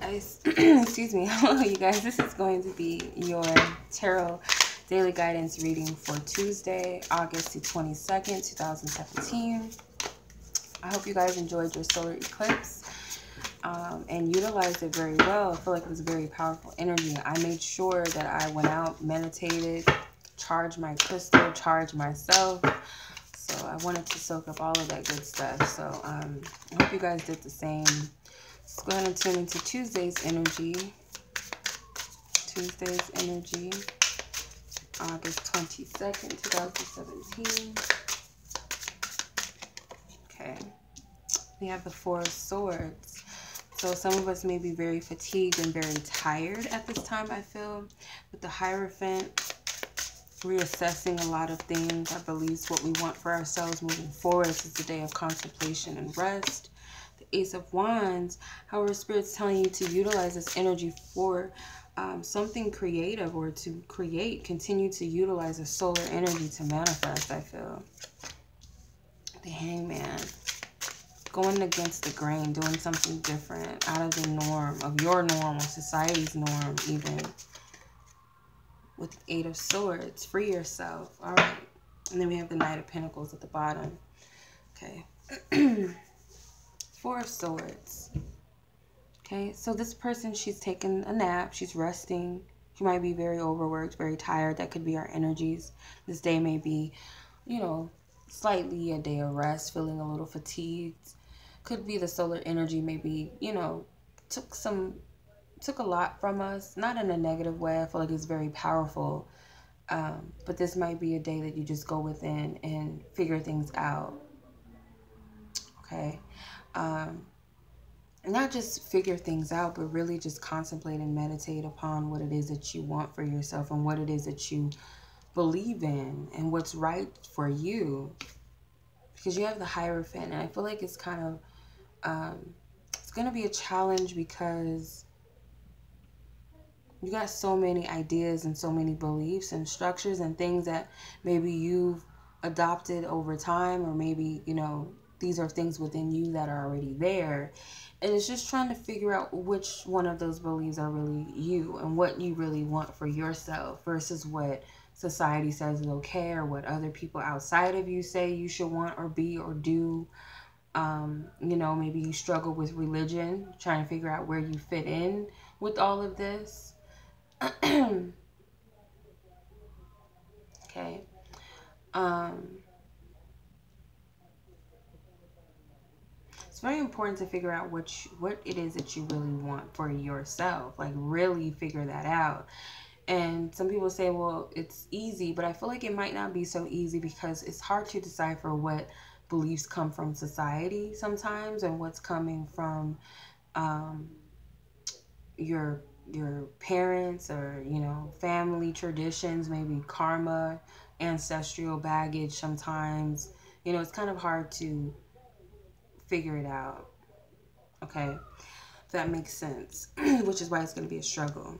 Excuse me. Hello, you guys. This is going to be your tarot daily guidance reading for Tuesday, August the 22nd, 2017. I hope you guys enjoyed your solar eclipse and utilized it very well. I feel like it was a very powerful energy. I made sure that I went out, meditated, charged my crystal, charged myself. So I wanted to soak up all of that good stuff. So I hope you guys did the same. Let's go ahead and tune into Tuesday's energy. Tuesday's energy, August 22nd, 2017. Okay. We have the Four of Swords. So some of us may be very fatigued and very tired at this time, I feel. With the Hierophant, reassessing a lot of things, our beliefs, what we want for ourselves moving forward. This is a day of contemplation and rest. The Ace of Wands, however, Spirit's telling you to utilize this energy for something creative or to create, continue to utilize the solar energy to manifest, I feel. The Hangman, going against the grain, doing something different, out of the norm, of your norm, or society's norm even. With the Eight of Swords, free yourself. All right. And then we have the Knight of Pentacles at the bottom. Okay. Four of Swords. Okay, so this person, she's taking a nap. She's resting. She might be very overworked, very tired. That could be our energies. This day may be, you know, slightly a day of rest, feeling a little fatigued. Could be the solar energy maybe, you know, took a lot from us. Not in a negative way. I feel like it's very powerful. But this might be a day that you just go within and figure things out. Okay. Not just figure things out, but really just contemplate and meditate upon what it is that you want for yourself and what it is that you believe in and what's right for you. Because you have the Hierophant, and I feel like it's kind of, it's going to be a challenge because you got so many ideas and so many beliefs and structures and things that maybe you've adopted over time, or maybe, you know, these are things within you that are already there. And it's just trying to figure out which one of those beliefs are really you and what you really want for yourself versus what society says is okay or what other people outside of you say you should want or be or do. You know, maybe you struggle with religion, trying to figure out where you fit in with all of this. Okay. It's very important to figure out what it is that you really want for yourself. Like, really figure that out. And some people say, well, it's easy, but I feel like it might not be so easy because it's hard to decipher what beliefs come from society sometimes and what's coming from your parents or, you know, family traditions, maybe karma, ancestral baggage sometimes. You know, it's kind of hard to figure it out. Okay, if that makes sense. Which is why it's going to be a struggle.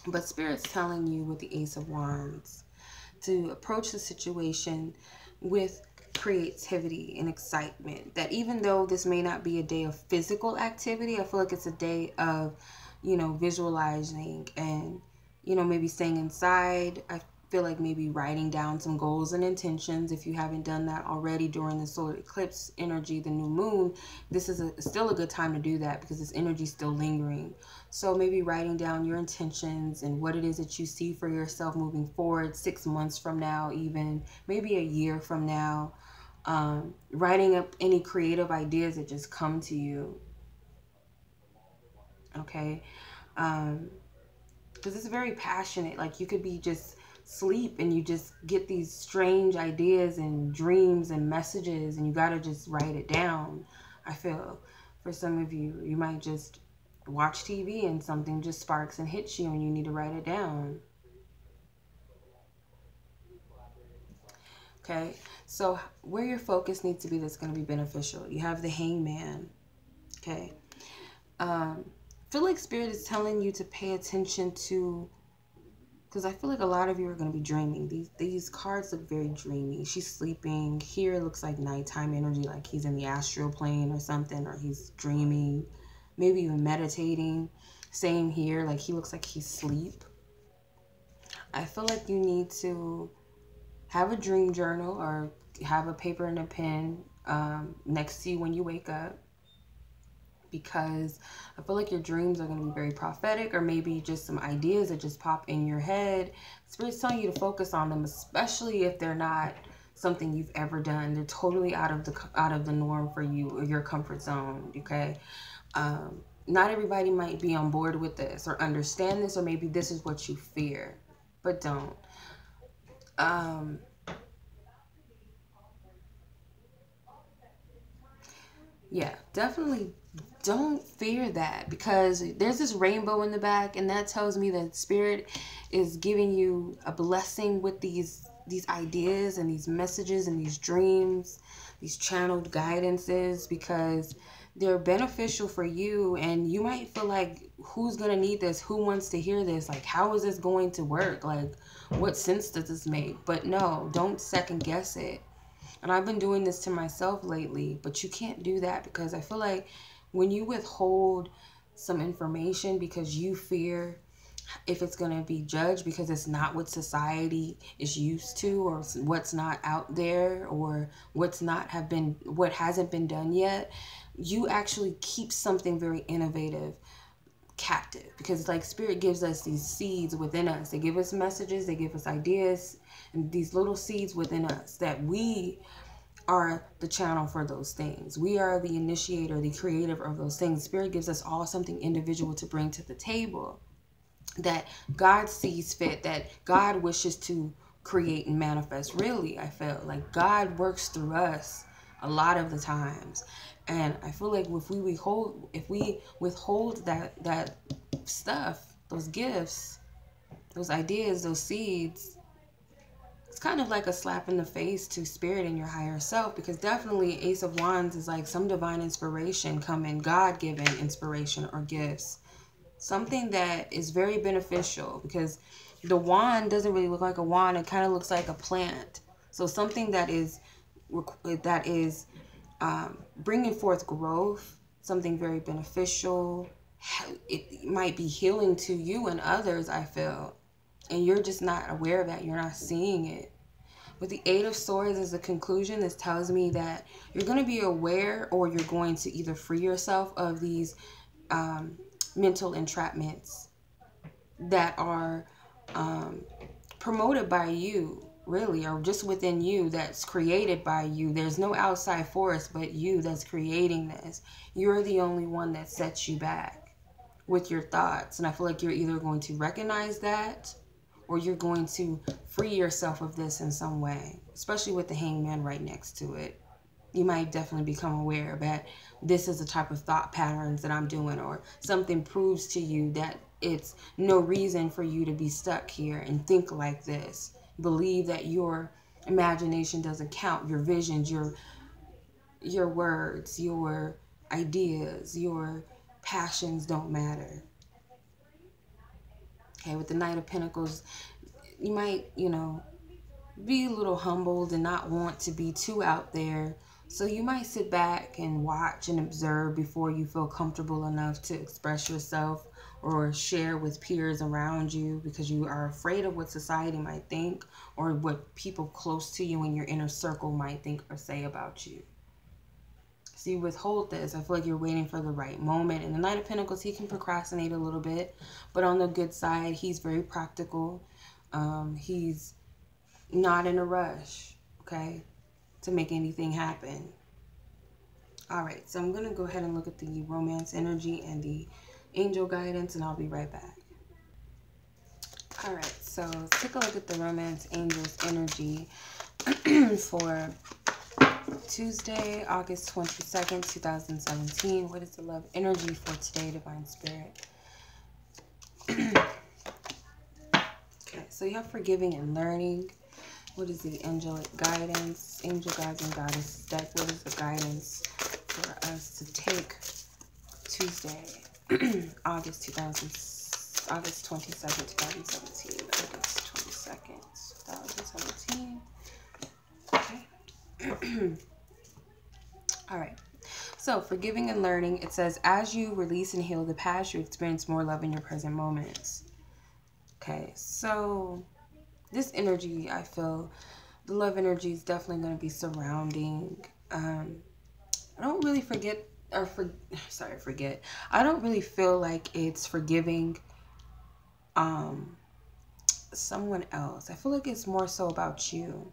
But Spirit's telling you with the Ace of Wands to approach the situation with creativity and excitement. That even though this may not be a day of physical activity, I feel like it's a day of, you know, visualizing and, you know, maybe staying inside. I feel like maybe writing down some goals and intentions if you haven't done that already during the solar eclipse energy, the new moon. This is still a good time to do that because this energy is still lingering. So maybe writing down your intentions and what it is that you see for yourself moving forward 6 months from now, even maybe a year from now. Writing up any creative ideas that just come to you. Okay. Because it's very passionate. Like, you could be just sleep and you just get these strange ideas and dreams and messages, and you got to just write it down. I feel for some of you, you might just watch TV and something just sparks and hits you and you need to write it down. Okay, so where your focus needs to be that's going to be beneficial. You have the Hangman. Okay. Feel like Spirit is telling you to pay attention to, because I feel like a lot of you are going to be dreaming. These cards look very dreamy. She's sleeping. Here it looks like nighttime energy, like he's in the astral plane or something, or he's dreaming. maybe even meditating. Same here, like he looks like he's asleep. I feel like you need to have a dream journal or have a paper and a pen next to you when you wake up, because I feel like your dreams are going to be very prophetic, or maybe just some ideas that just pop in your head. Spirit's telling you to focus on them, especially if they're not something you've ever done. They're totally out of the norm for you, or your comfort zone. Okay, not everybody might be on board with this or understand this, or maybe this is what you fear, but don't. Yeah, definitely don't fear that, because there's this rainbow in the back, and that tells me that Spirit is giving you a blessing with these ideas and these messages and these dreams, these channeled guidances, because they're beneficial for you. And you might feel like, who's gonna need this? Who wants to hear this? Like, how is this going to work? Like, what sense does this make? But no, don't second guess it. And I've been doing this to myself lately, but you can't do that, because I feel like when you withhold some information because you fear if it's going to be judged because it's not what society is used to, or what's not out there, or what hasn't been done yet, you actually keep something very innovative captive, because it's like Spirit gives us these seeds within us. They give us messages, they give us ideas, and these little seeds within us that we are the channel for those things. We are the initiator, the creator of those things. Spirit gives us all something individual to bring to the table that God sees fit, that God wishes to create and manifest. Really, I felt like God works through us a lot of the times. And I feel like if we withhold that stuff, those gifts, those ideas, those seeds, it's kind of like a slap in the face to Spirit and your higher self, because definitely Ace of Wands is like some divine inspiration coming, God-given inspiration or gifts. Something that is very beneficial, because the wand doesn't really look like a wand. It kind of looks like a plant. So something that is bringing forth growth, something very beneficial. It might be healing to you and others, I feel. And you're just not aware of that. You're not seeing it. With the Eight of Swords as a conclusion, this tells me that you're going to be aware, or you're going to either free yourself of these mental entrapments that are promoted by you, really, or just within you, that's created by you. There's no outside force but you that's creating this. You're the only one that sets you back with your thoughts. And I feel like you're either going to recognize that, or you're going to free yourself of this in some way, especially with the Hangman right next to it. You might definitely become aware that this is the type of thought patterns that I'm doing, or something proves to you that it's no reason for you to be stuck here and think like this. Believe that your imagination doesn't count, your visions, your words, your ideas, your passions don't matter. Okay, with the Knight of Pentacles, you might, be a little humbled and not want to be too out there. So you might sit back and watch and observe before you feel comfortable enough to express yourself or share with peers around you, because you are afraid of what society might think, or what people close to you in your inner circle might think or say about you. So you withhold this. I feel like you're waiting for the right moment. And the Knight of Pentacles, he can procrastinate a little bit, but on the good side, he's very practical. He's not in a rush, okay, to make anything happen. All right, so I'm going to go ahead and look at the romance energy and the angel guidance, and I'll be right back. All right, so let's take a look at the romance angels energy for Tuesday, August 22nd, 2017. What is the love energy for today, Divine Spirit? Okay, so you have forgiving and learning. What is the angelic guidance? Angel guides and goddess deck. What is the guidance for us to take Tuesday, August 22nd, 2017. August 22nd, 2017. Okay. All right. So, forgiving and learning, it says, as you release and heal the past, you experience more love in your present moments. Okay, so this energy, I feel, the love energy is definitely going to be surrounding. I don't really forget, or forget. I don't really feel like it's forgiving someone else. I feel like it's more so about you.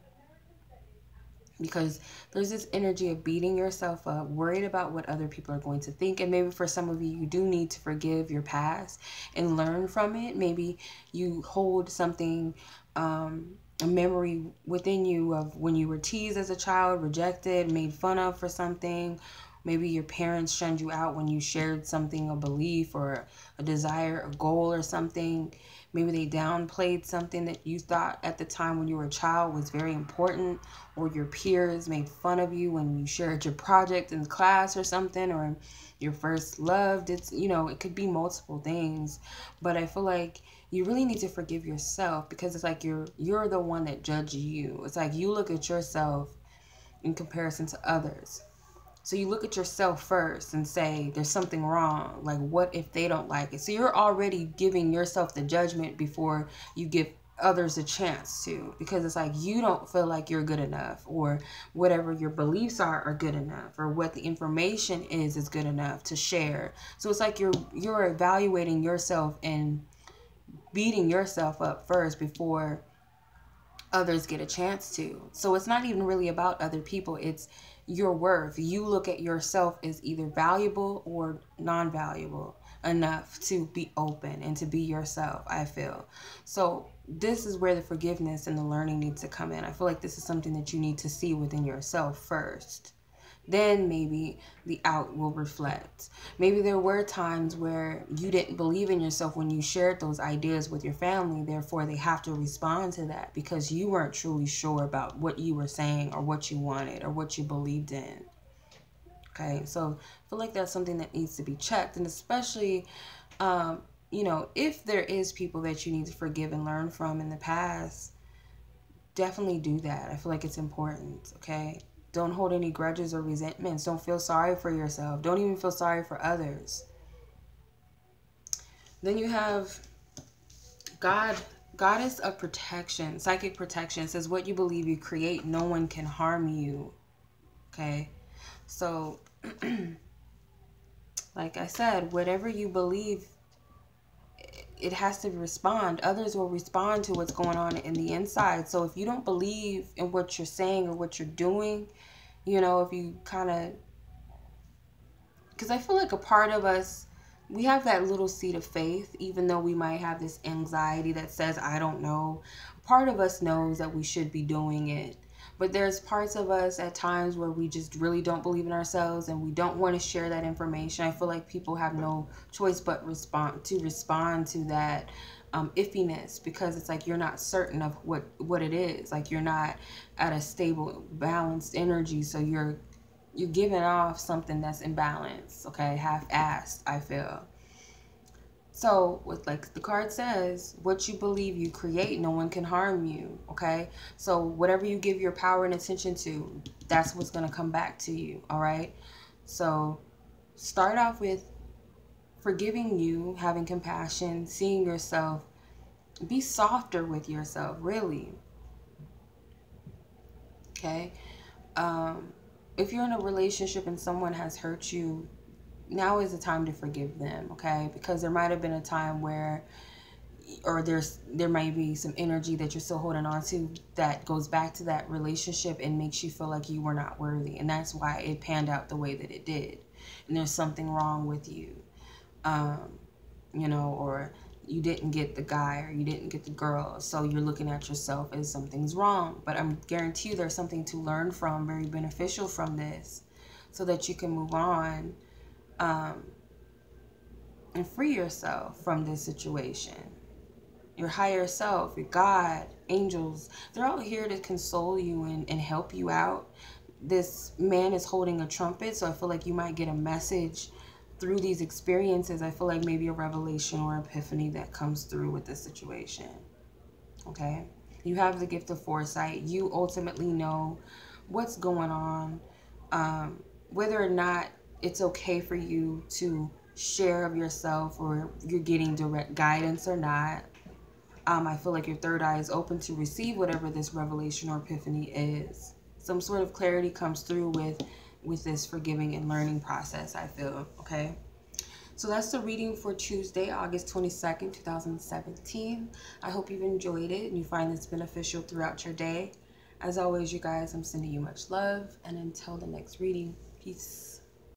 Because there's this energy of beating yourself up, worried about what other people are going to think. And maybe for some of you, you do need to forgive your past and learn from it. Maybe you hold something, a memory within you of when you were teased as a child, rejected, made fun of for something. Maybe your parents shunned you out when you shared something, a belief or a desire, a goal or something. Maybe they downplayed something that you thought at the time when you were a child was very important, or your peers made fun of you when you shared your project in class or something, or your first love. It's, you know, it could be multiple things, but I feel like you really need to forgive yourself, because it's like you're the one that judged you. It's like you look at yourself in comparison to others. So you look at yourself first and say, there's something wrong. Like, what if they don't like it? So you're already giving yourself the judgment before you give others a chance to, because it's like you don't feel like you're good enough, or whatever your beliefs are good enough, or what the information is good enough to share. So it's like you're evaluating yourself and beating yourself up first before others get a chance to. So it's not even really about other people. It's your worth. You look at yourself as either valuable or non-valuable enough to be open and to be yourself, I feel. So this is where the forgiveness and the learning needs to come in. I feel like this is something that you need to see within yourself first. Then maybe the out will reflect. Maybe there were times where you didn't believe in yourself when you shared those ideas with your family. Therefore, they have to respond to that because you weren't truly sure about what you were saying or what you wanted or what you believed in. Okay, so I feel like that's something that needs to be checked. And especially, you know, if there is people that you need to forgive and learn from in the past, definitely do that. I feel like it's important, okay? Don't hold any grudges or resentments. Don't feel sorry for yourself. Don't even feel sorry for others. Then you have God, goddess of protection, psychic protection. It says, what you believe you create, no one can harm you. Okay? So, like I said, whatever you believe, it has to respond. Others will respond to what's going on in the inside. So if you don't believe in what you're saying or what you're doing, you know, if you kind of, because I feel like a part of us, we have that little seed of faith, even though we might have this anxiety that says, I don't know. Part of us knows that we should be doing it. But there's parts of us at times where we just really don't believe in ourselves and we don't want to share that information. I feel like people have no choice but respond to that iffiness, because it's like you're not certain of what it is. Like you're not at a stable, balanced energy. So you're giving off something that's imbalanced, okay? Half-assed, I feel. So, with like the card says, what you believe you create, no one can harm you, okay? So, whatever you give your power and attention to, that's what's going to come back to you, all right? So, start off with forgiving you, having compassion, seeing yourself. Be softer with yourself, really, okay? If you're in a relationship and someone has hurt you, now is the time to forgive them, okay? Because there might have been a time where, or there might be some energy that you're still holding on to that goes back to that relationship and makes you feel like you were not worthy. And that's why it panned out the way that it did. And there's something wrong with you, you know, or you didn't get the guy or you didn't get the girl. So you're looking at yourself as something's wrong. But I'm guarantee you there's something to learn from, very beneficial from this, so that you can move on and free yourself from this situation. Your higher self, your God, angels, they're all here to console you and help you out. This man is holding a trumpet, so I feel like you might get a message through these experiences. I feel like maybe a revelation or epiphany that comes through with this situation. Okay? You have the gift of foresight. You ultimately know what's going on. Whether or not it's okay for you to share of yourself, or you're getting direct guidance or not. I feel like your third eye is open to receive whatever this revelation or epiphany is. Some sort of clarity comes through with this forgiving and learning process, I feel, okay? So that's the reading for Tuesday, August 22nd, 2017. I hope you've enjoyed it and you find this beneficial throughout your day. As always, you guys, I'm sending you much love, and until the next reading, peace.